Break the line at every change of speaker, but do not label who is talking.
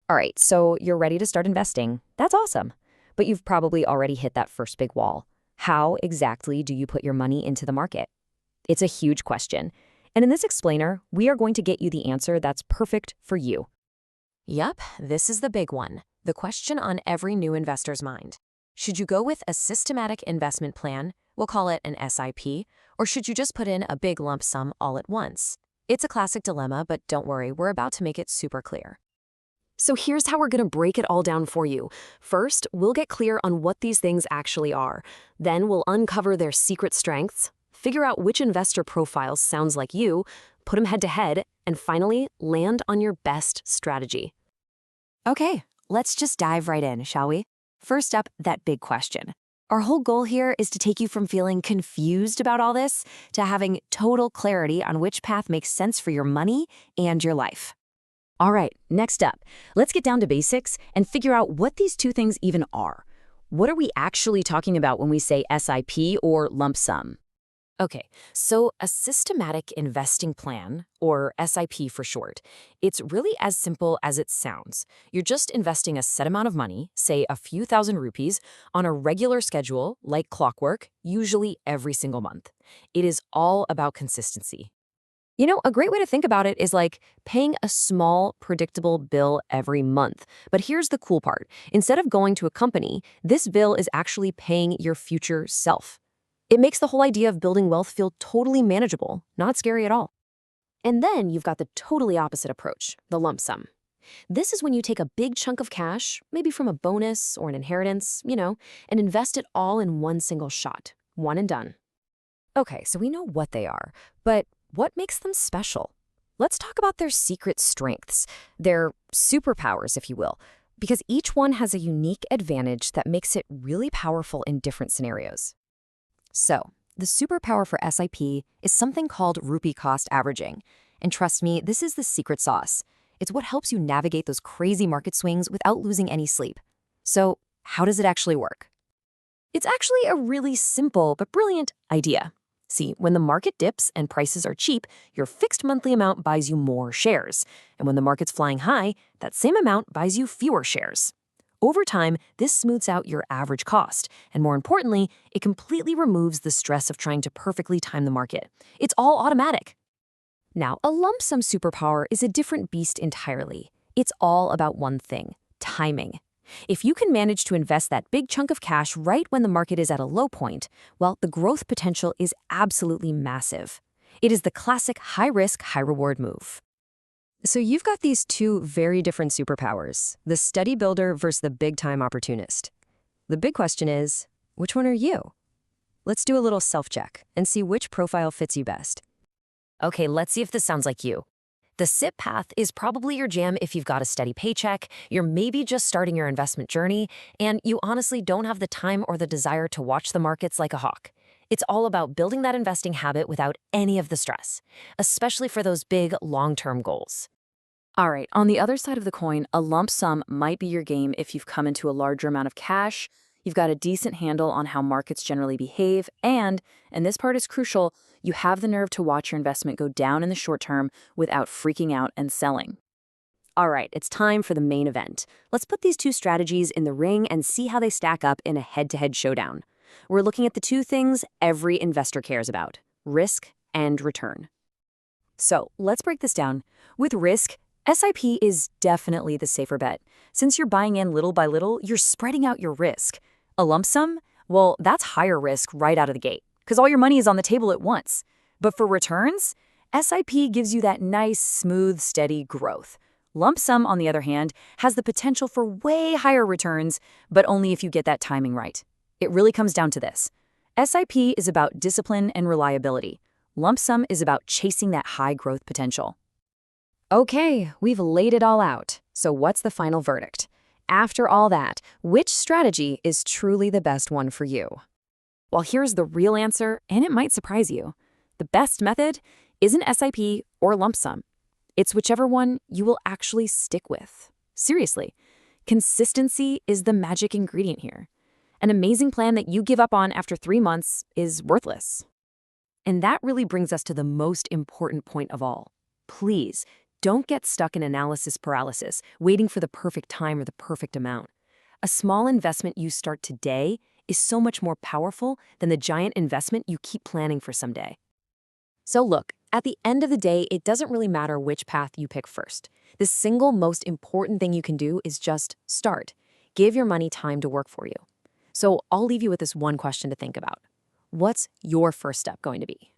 All right, so you're ready to start investing. That's awesome. But you've probably already hit that first big wall. How exactly do you put your money into the market? It's a huge question. And in this explainer, we are going to get you the answer that's perfect for you.
Yup, this is the big one. The question on every new investor's mind. Should you go with a systematic investment plan, we'll call it an SIP, or should you just put in a big lump sum all at once? It's a classic dilemma, but don't worry, we're about to make it super clear. So here's how we're going to break it all down for you. First, we'll get clear on what these things actually are. Then we'll uncover their secret strengths, figure out which investor profiles sounds like you, put them head to head, and finally, land on your best strategy. Okay, let's just dive right in, shall we? First up, that big question. Our whole goal here is to take you from feeling confused about all this to having total clarity on which path makes sense for your money and your life.
All right, next up, let's get down to basics and figure out what these two things even are. What are we actually talking about when we say SIP or lump sum?
Okay, so a systematic investing plan, or SIP for short, it's really as simple as it sounds. You're just investing a set amount of money, say a few thousand rupees, on a regular schedule, like clockwork, usually every single month. It is all about consistency. You know, a great way to think about it is like paying a small, predictable bill every month. But here's the cool part. Instead of going to a company, this bill is actually paying your future self. It makes the whole idea of building wealth feel totally manageable, not scary at all. And then you've got the totally opposite approach, the lump sum. This is when you take a big chunk of cash, maybe from a bonus or an inheritance, and invest it all in one single shot, one and done. Okay, so we know what they are, but what makes them special? Let's talk about their secret strengths, their superpowers, if you will, because each one has a unique advantage that makes it really powerful in different scenarios. So, the superpower for SIP is something called rupee cost averaging. And trust me, this is the secret sauce. It's what helps you navigate those crazy market swings without losing any sleep. So, how does it actually work? It's actually a really simple but brilliant idea. See, when the market dips and prices are cheap, your fixed monthly amount buys you more shares. And when the market's flying high, that same amount buys you fewer shares. Over time, this smooths out your average cost, and more importantly, it completely removes the stress of trying to perfectly time the market. It's all automatic. Now, a lump sum superpower is a different beast entirely. It's all about one thing: timing. If you can manage to invest that big chunk of cash right when the market is at a low point, well, the growth potential is absolutely massive. It is the classic high-risk, high-reward move. So you've got these two very different superpowers, the steady builder versus the big-time opportunist. The big question is, which one are you? Let's do a little self-check and see which profile fits you best. Okay, let's see if this sounds like you. The SIP path is probably your jam if you've got a steady paycheck, you're maybe just starting your investment journey, and you honestly don't have the time or the desire to watch the markets like a hawk. It's all about building that investing habit without any of the stress, especially for those big, long-term goals. All right, on the other side of the coin, a lump sum might be your game if you've come into a larger amount of cash, you've got a decent handle on how markets generally behave, and this part is crucial, you have the nerve to watch your investment go down in the short term without freaking out and selling. All right, it's time for the main event. Let's put these two strategies in the ring and see how they stack up in a head-to-head showdown. We're looking at the two things every investor cares about: risk and return. So let's break this down. With risk, SIP is definitely the safer bet. Since you're buying in little by little, you're spreading out your risk. A lump sum? Well, that's higher risk right out of the gate, because all your money is on the table at once. But for returns, SIP gives you that nice, smooth, steady growth. Lump sum, on the other hand, has the potential for way higher returns, but only if you get that timing right. It really comes down to this. SIP is about discipline and reliability. Lump sum is about chasing that high growth potential. Okay, we've laid it all out. So what's the final verdict? After all that, which strategy is truly the best one for you? Well, here's the real answer, and it might surprise you. The best method isn't SIP or lump sum. It's whichever one you will actually stick with. Seriously, consistency is the magic ingredient here. An amazing plan that you give up on after 3 months is worthless. And that really brings us to the most important point of all. Please,
Don't get stuck in analysis paralysis, waiting for the perfect time or the perfect amount. A small investment you start today is so much more powerful than the giant investment you keep planning for someday. So look, at the end of the day, it doesn't really matter which path you pick first. The single most important thing you can do is just start. Give your money time to work for you. So I'll leave you with this one question to think about. What's your first step going to be?